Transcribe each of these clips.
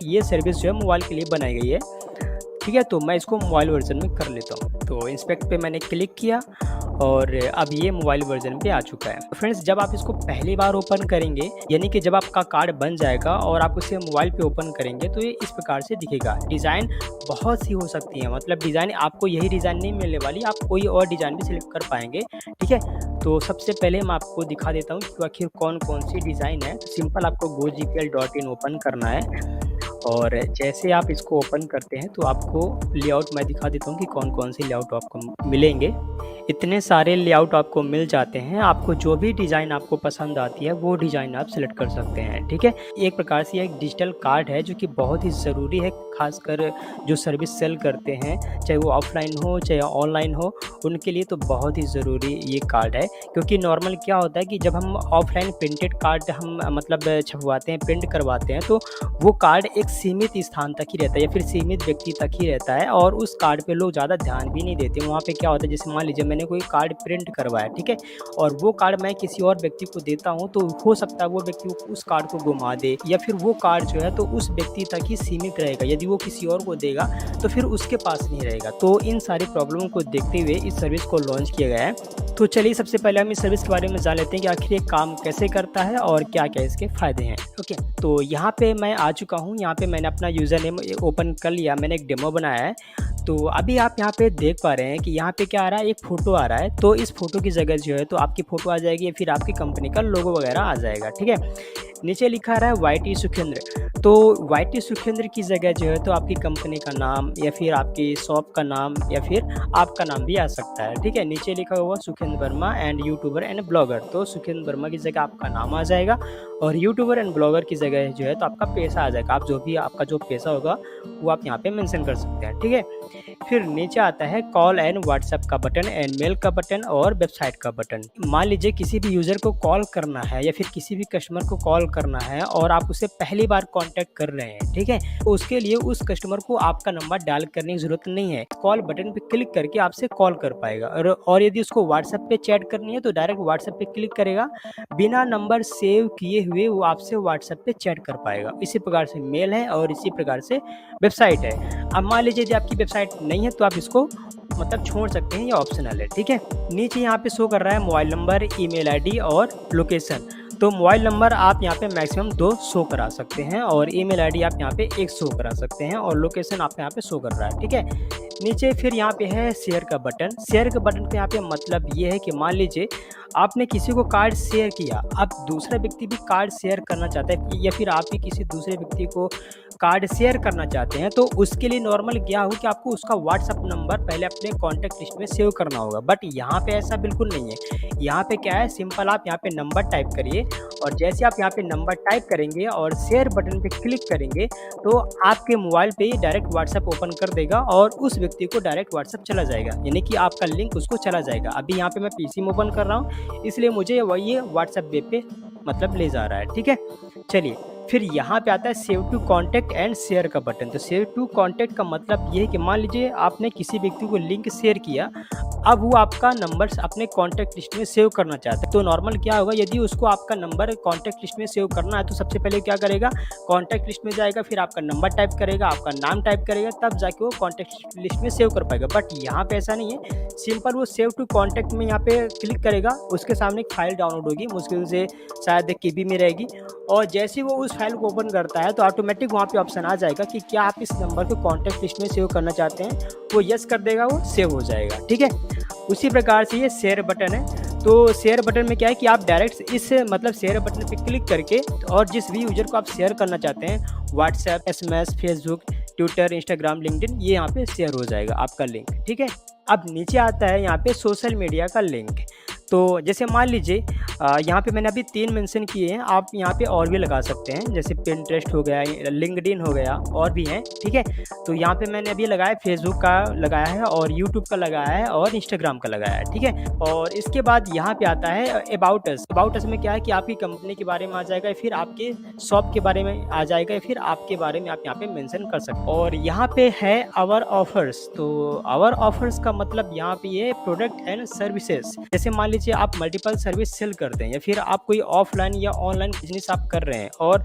ये सर्विस जो है मोबाइल के लिए बनाई गई है। ठीक है, तो मैं इसको मोबाइल वर्ज़न में कर लेता हूँ। तो इंस्पेक्ट पे मैंने क्लिक किया और अब ये मोबाइल वर्ज़न पे आ चुका है। फ्रेंड्स, जब आप इसको पहली बार ओपन करेंगे, यानी कि जब आपका कार्ड बन जाएगा और आप उसे मोबाइल पे ओपन करेंगे, तो ये इस प्रकार से दिखेगा। डिज़ाइन बहुत सी हो सकती है, मतलब डिज़ाइन आपको यही डिज़ाइन नहीं मिलने वाली, आप कोई और डिज़ाइन भी सिलेक्ट कर पाएँगे। ठीक है, तो सबसे पहले मैं आपको दिखा देता हूँ कि आखिर कौन-कौन सी डिज़ाइन है। सिंपल आपको gogpl.in ओपन करना है और जैसे आप इसको ओपन करते हैं तो आपको लेआउट मैं दिखा देता हूँ कि कौन-कौन से लेआउट आपको मिलेंगे। इतने सारे लेआउट आपको मिल जाते हैं, आपको जो भी डिज़ाइन आपको पसंद आती है वो डिज़ाइन आप सेलेक्ट कर सकते हैं। ठीक है, एक प्रकार से एक डिजिटल कार्ड है जो कि बहुत ही ज़रूरी है, ख़ासकर जो सर्विस सेल करते हैं, चाहे वो ऑफ़लाइन हो चाहे ऑनलाइन हो, उनके लिए तो बहुत ही ज़रूरी ये कार्ड है। क्योंकि नॉर्मल क्या होता है कि जब हम ऑफ़लाइन प्रिंटेड कार्ड हम मतलब छपवाते हैं, प्रिंट करवाते हैं, तो वो कार्ड एक सीमित स्थान तक ही रहता है या फिर सीमित व्यक्ति तक ही रहता है और उस कार्ड पे लोग ज़्यादा ध्यान भी नहीं देते। वहाँ पे क्या होता है, जैसे मान लीजिए मैंने कोई कार्ड प्रिंट करवाया, ठीक है, और वो कार्ड मैं किसी और व्यक्ति को देता हूँ, तो हो सकता है वो व्यक्ति उस कार्ड को गुमा दे या फिर वो कार्ड जो है तो उस व्यक्ति तक ही सीमित रहेगा। यदि वो किसी और को देगा तो फिर उसके पास नहीं रहेगा। तो इन सारी प्रॉब्लम को देखते हुए इस सर्विस को लॉन्च किया गया है। तो चलिए सबसे पहले हम इस सर्विस के बारे में जान लेते हैं कि आखिर ये काम कैसे करता है और क्या-क्या इसके फ़ायदे हैं। ओके, तो यहाँ पे मैं आ चुका हूँ, यहाँ पे मैंने अपना यूज़र नेम ओपन कर लिया, मैंने एक डेमो बनाया है। तो अभी आप यहाँ पे देख पा रहे हैं कि यहाँ पे क्या आ रहा है, एक फ़ोटो आ रहा है। तो इस फ़ोटो की जगह जो है तो आपकी फ़ोटो आ जाएगी या फिर आपकी कंपनी का लोगो वगैरह आ जाएगा, ठीक है। नीचे लिखा रहा है वाईटी सुखेंद्र, तो वाईटी सुखेंद्र की जगह जो है तो आपकी कंपनी का नाम या फिर आपकी शॉप का नाम या फिर आपका नाम भी आ सकता है, ठीक है। नीचे लिखा हुआ Sukhendra Verma and YouTuber and blogger, तो सुखेंद्र वर्मा की जगह आपका नाम आ जाएगा और यूट्यूबर एंड ब्लॉगर की जगह जो है तो आपका पैसा आ जाएगा। आप जो भी आपका जो पैसा होगा वो आप यहाँ पे मेंशन कर सकते हैं, ठीक है। फिर नीचे आता है कॉल एंड व्हाट्सएप का बटन एंड मेल का बटन और वेबसाइट का बटन। मान लीजिए किसी भी यूज़र को कॉल करना है या फिर किसी भी कस्टमर को कॉल करना है और आप उसे पहली बार कांटेक्ट कर रहे हैं, ठीक है, तो उसके लिए उस कस्टमर को आपका नंबर डायल करने की ज़रूरत नहीं है। कॉल बटन पे क्लिक करके आपसे कॉल कर पाएगा और यदि उसको व्हाट्सएप पे चैट करनी है तो डायरेक्ट व्हाट्सएप पे क्लिक करेगा, बिना नंबर सेव किए हुए वो आपसे व्हाट्सएप पे चैट कर पाएगा। इसी प्रकार से मेल है और इसी प्रकार से वेबसाइट है। अब मान लीजिए यदि आपकी वेबसाइट नहीं है तो आप इसको मतलब छोड़ सकते हैं, ये ऑप्शनल है, ठीक है। नीचे यहाँ पे शो कर रहा है मोबाइल नंबर, ईमेल आईडी और लोकेशन। तो मोबाइल नंबर आप यहाँ पे मैक्सिमम 2 शो करा सकते हैं और ईमेल आईडी आप यहाँ पे 1 शो करा सकते हैं और लोकेशन आप यहाँ पे शो कर रहा है, ठीक है। नीचे फिर यहाँ पे है शेयर का बटन। शेयर के बटन पे यहाँ पे मतलब ये है कि मान लीजिए आपने किसी को कार्ड शेयर किया, अब दूसरा व्यक्ति भी कार्ड शेयर करना चाहता है या फिर आप भी किसी दूसरे व्यक्ति को कार्ड शेयर करना चाहते हैं, तो उसके लिए नॉर्मल क्या हो कि आपको उसका व्हाट्सएप नंबर पहले अपने कॉन्टैक्ट लिस्ट में सेव करना होगा। बट यहाँ पे ऐसा बिल्कुल नहीं है। यहाँ पे क्या है, सिंपल आप यहाँ पे नंबर टाइप करिए और जैसे आप यहाँ पे नंबर टाइप करेंगे और शेयर बटन पे क्लिक करेंगे तो आपके मोबाइल पे डायरेक्ट व्हाट्सएप ओपन कर देगा और उस व्यक्ति को डायरेक्ट व्हाट्सएप चला जाएगा, यानी कि आपका लिंक उसको चला जाएगा। अभी यहाँ पे मैं पीसी में ओपन कर रहा हूँ, इसलिए मुझे वही व्हाट्सएप वेब पे मतलब ले जा रहा है, ठीक है। चलिए फिर यहाँ पे आता है save to contact and share का बटन। तो सेव टू कॉन्टैक्ट का मतलब ये है कि मान लीजिए आपने किसी व्यक्ति को लिंक शेयर किया, अब वो आपका नंबर अपने कॉन्टैक्ट लिस्ट में सेव करना चाहता है। तो नॉर्मल क्या होगा, यदि उसको आपका नंबर कॉन्टैक्ट लिस्ट में सेव करना है तो सबसे पहले क्या करेगा, कॉन्टैक्ट लिस्ट में जाएगा, फिर आपका नंबर टाइप करेगा, आपका नाम टाइप करेगा, तब जाके वो कॉन्टैक्ट लिस्ट में सेव कर पाएगा। बट यहाँ पे ऐसा नहीं है, सिंपल वो सेव टू कॉन्टैक्ट में यहाँ पे क्लिक करेगा, उसके सामने एक फाइल डाउनलोड होगी, मुश्किल से शायद केबी में रहेगी, और जैसे वो उस फाइल को ओपन करता है तो ऑटोमेटिक वहाँ पे ऑप्शन आ जाएगा कि क्या आप इस नंबर को कॉन्टैक्ट लिस्ट में सेव करना चाहते हैं, वो यस कर देगा, वो सेव हो जाएगा, ठीक है। उसी प्रकार से ये शेयर बटन है। तो शेयर बटन में क्या है कि आप डायरेक्ट इस मतलब शेयर बटन पे क्लिक करके और जिस भी यूजर को आप शेयर करना चाहते हैं, WhatsApp, SMS, Facebook, Twitter, Instagram, LinkedIn, ये यहाँ पे शेयर हो जाएगा आपका लिंक, ठीक है। अब नीचे आता है यहाँ पे सोशल मीडिया का लिंक। तो जैसे मान लीजिए यहाँ पे मैंने अभी 3 मेंशन किए हैं, आप यहाँ पे और भी लगा सकते हैं, जैसे पिंटरेस्ट हो गया, लिंक्डइन हो गया, और भी हैं, ठीक है। तो यहाँ पे मैंने अभी लगाया फेसबुक का लगाया है और यूट्यूब का लगाया है और इंस्टाग्राम का लगाया है, ठीक है। और इसके बाद यहाँ पे आता है अबाउट अस। अबाउट अस में क्या है कि आपकी कंपनी के बारे में आ जाएगा, फिर आपके शॉप के बारे में आ जाएगा, या फिर आपके बारे में आप यहाँ पे मेंशन कर सकते हैं। और यहाँ पे है आवर ऑफर्स। तो आवर ऑफर्स का मतलब यहाँ पे ये प्रोडक्ट एंड सर्विसेज। जैसे मान लीजिए लीजिए आप मल्टीपल सर्विस सेल करते हैं या फिर आप कोई ऑफलाइन या ऑनलाइन बिजनेस आप कर रहे हैं और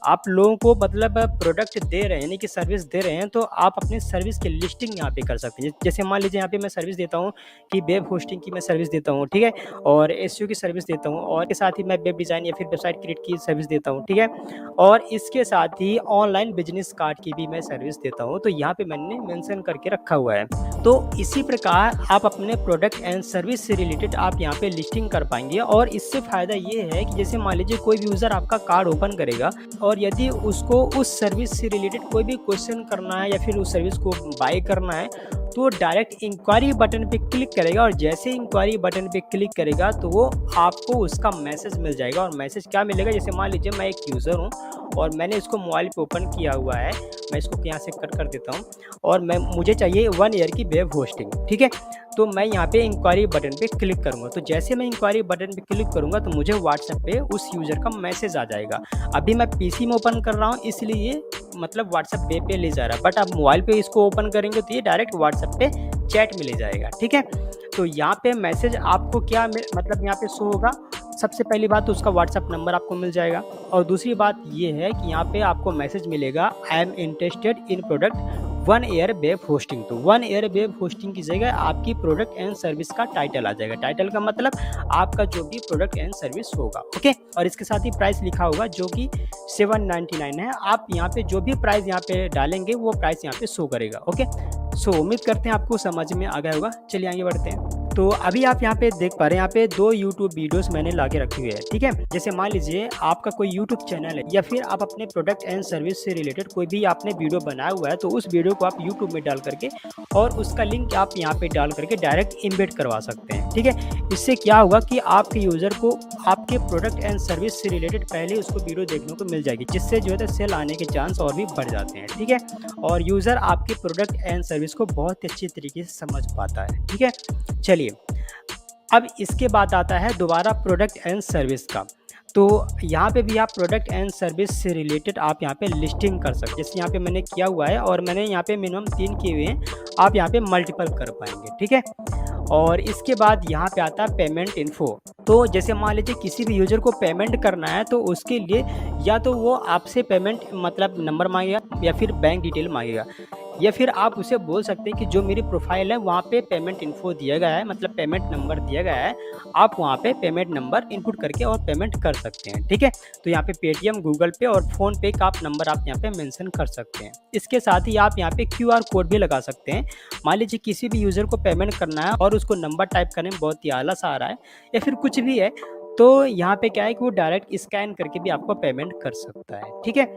आप लोगों को मतलब प्रोडक्ट दे रहे हैं यानी कि सर्विस दे रहे हैं, तो आप अपनी सर्विस की लिस्टिंग यहाँ पे कर सकते हैं। जैसे मान लीजिए यहाँ पे मैं सर्विस देता हूँ कि वेब होस्टिंग की मैं सर्विस देता हूँ, ठीक है, और एसईओ की सर्विस देता हूँ, और के साथ ही मैं वेब डिज़ाइन या फिर वेबसाइट क्रिएट की सर्विस देता हूँ, ठीक है, और इसके साथ ही ऑनलाइन बिजनेस कार्ड की भी मैं सर्विस देता हूँ। तो यहाँ पे मैंने मेंशन करके रखा हुआ है। तो इसी प्रकार आप अपने प्रोडक्ट एंड सर्विस से रिलेटेड आप यहाँ पे लिस्टिंग कर पाएंगे, और इससे फ़ायदा ये है कि जैसे मान लीजिए कोई भी यूज़र आपका कार्ड ओपन करेगा और यदि उसको उस सर्विस से रिलेटेड कोई भी क्वेश्चन करना है या फिर उस सर्विस को बाय करना है, तो डायरेक्ट इंक्वायरी बटन पे क्लिक करेगा, और जैसे इंक्वायरी बटन पे क्लिक करेगा तो वो आपको उसका मैसेज मिल जाएगा। और मैसेज क्या मिलेगा, जैसे मान लीजिए मैं एक यूज़र हूँ और मैंने इसको मोबाइल पे ओपन किया हुआ है, मैं इसको यहाँ से कट कर देता हूँ, और मुझे चाहिए 1 ईयर की वेब होस्टिंग, ठीक है। तो मैं यहाँ पे इंक्वायरी बटन पे क्लिक करूँगा, तो जैसे मैं इंक्वायरी बटन पे क्लिक करूँगा तो मुझे व्हाट्सएप पे उस यूज़र का मैसेज आ जाएगा। अभी मैं पीसी में ओपन कर रहा हूँ इसलिए मतलब व्हाट्सएप पे ले जा रहा है, बट आप मोबाइल पे इसको ओपन करेंगे तो ये डायरेक्ट व्हाट्सएप पे चैट में ले जाएगा, ठीक है। तो यहाँ पे मैसेज आपको क्या मतलब यहाँ पे शो होगा, सबसे पहली बात तो उसका व्हाट्सएप नंबर आपको मिल जाएगा, और दूसरी बात ये है कि यहाँ पे आपको मैसेज मिलेगा I am interested in product 1 year web hosting. तो 1 ईयर वेब होस्टिंग की जगह आपकी प्रोडक्ट एंड सर्विस का टाइटल आ जाएगा। टाइटल का मतलब आपका जो भी प्रोडक्ट एंड सर्विस होगा, ओके। और इसके साथ ही प्राइस लिखा होगा जो कि 799 है। आप यहाँ पे जो भी प्राइस यहाँ पे डालेंगे वो प्राइस यहाँ पे शो करेगा, ओके। सो उम्मीद करते हैं आपको समझ में आ गया होगा। चलिए आगे बढ़ते हैं। तो अभी आप यहाँ पे देख पा रहे हैं, यहाँ पे 2 यूट्यूब वीडियोस मैंने लाके रखी हुई है, ठीक है। जैसे मान लीजिए आपका कोई यूट्यूब चैनल है या फिर आप अपने प्रोडक्ट एंड सर्विस से रिलेटेड कोई भी आपने वीडियो बनाया हुआ है, तो उस वीडियो को आप यूट्यूब में डाल करके और उसका लिंक आप यहाँ पे डाल करके डायरेक्ट इम्बेड करवा सकते हैं, ठीक है। इससे क्या होगा कि आपके यूज़र को आपके प्रोडक्ट एंड सर्विस से रिलेटेड पहले उसको वीडियो देखने को मिल जाएगी, जिससे जो है सेल आने के चांस और भी बढ़ जाते हैं, ठीक है। और यूज़र आपके प्रोडक्ट एंड सर्विस को बहुत ही अच्छी तरीके से समझ पाता है, ठीक है। चलिए अब इसके बाद आता है दोबारा प्रोडक्ट एंड सर्विस का। तो यहाँ पे भी आप प्रोडक्ट एंड सर्विस से रिलेटेड आप यहाँ पे लिस्टिंग कर सकते हैं। जैसे यहाँ पे मैंने किया हुआ है और मैंने यहाँ पे मिनिमम 3 किए हुए हैं, आप यहाँ पे मल्टीपल कर पाएंगे, ठीक है। और इसके बाद यहाँ पे आता है पेमेंट इन्फो। तो जैसे मान लीजिए किसी भी यूज़र को पेमेंट करना है तो उसके लिए या तो वो आपसे पेमेंट मतलब नंबर मांगेगा या फिर बैंक डिटेल मांगेगा, या फिर आप उसे बोल सकते हैं कि जो मेरी प्रोफाइल है वहाँ पे पेमेंट इन्फो दिया गया है, मतलब पेमेंट नंबर दिया गया है, आप वहाँ पे पेमेंट नंबर इनपुट करके और पेमेंट कर सकते हैं, ठीक है। तो यहाँ पे पेटीएम, गूगल पे और फ़ोन पे का आप नंबर आप यहाँ पे मेंशन कर सकते हैं। इसके साथ ही आप यहाँ पे QR कोड भी लगा सकते हैं। मान लीजिए किसी भी यूज़र को पेमेंट करना है और उसको नंबर टाइप करने में बहुत ही आलस आ रहा है या फिर कुछ भी है, तो यहाँ पे क्या है कि वो डायरेक्ट स्कैन करके भी आपको पेमेंट कर सकता है, ठीक है।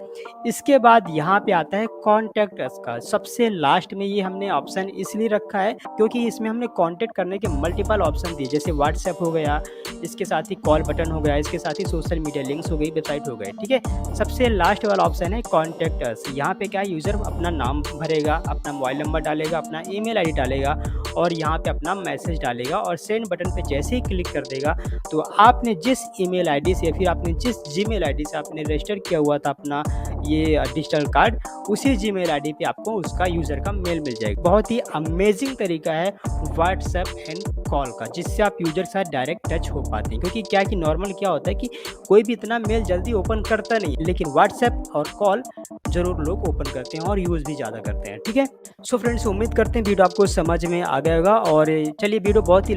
इसके बाद यहाँ पे आता है कॉन्टैक्ट अस का। सबसे लास्ट में ये हमने ऑप्शन इसलिए रखा है क्योंकि इसमें हमने कॉन्टैक्ट करने के मल्टीपल ऑप्शन दिए, जैसे व्हाट्सएप हो गया, इसके साथ ही कॉल बटन हो गया, इसके साथ ही सोशल मीडिया लिंक्स हो गई, वेबसाइट हो गए, ठीक है। सबसे लास्ट वाला ऑप्शन है कॉन्टैक्ट अस। यहाँ पे क्या है, यूज़र अपना नाम भरेगा, अपना मोबाइल नंबर डालेगा, अपना ईमेल आईडी डालेगा और यहाँ पे अपना मैसेज डालेगा, और सेंड बटन पे जैसे ही क्लिक कर देगा तो आपने जिस ईमेल आईडी से या फिर आपने जिस जीमेल आईडी से आपने रजिस्टर किया हुआ था अपना ये डिजिटल कार्ड, उसी जीमेल आईडी पे आपको उसका यूज़र का मेल मिल जाएगा। बहुत ही अमेजिंग तरीका है व्हाट्सएप एंड कॉल का, जिससे आप यूज़र के साथ डायरेक्ट टच हो पाते हैं। क्योंकि क्या कि नॉर्मल क्या होता है कि कोई भी इतना मेल जल्दी ओपन करता नहीं, लेकिन व्हाट्सएप और कॉल ज़रूर लोग ओपन करते हैं और यूज़ भी ज़्यादा करते हैं, ठीक है। सो फ्रेंड्स, उम्मीद करते हैं वीडियो आपको समझ में आ गया होगा। और चलिए वीडियो बहुत ही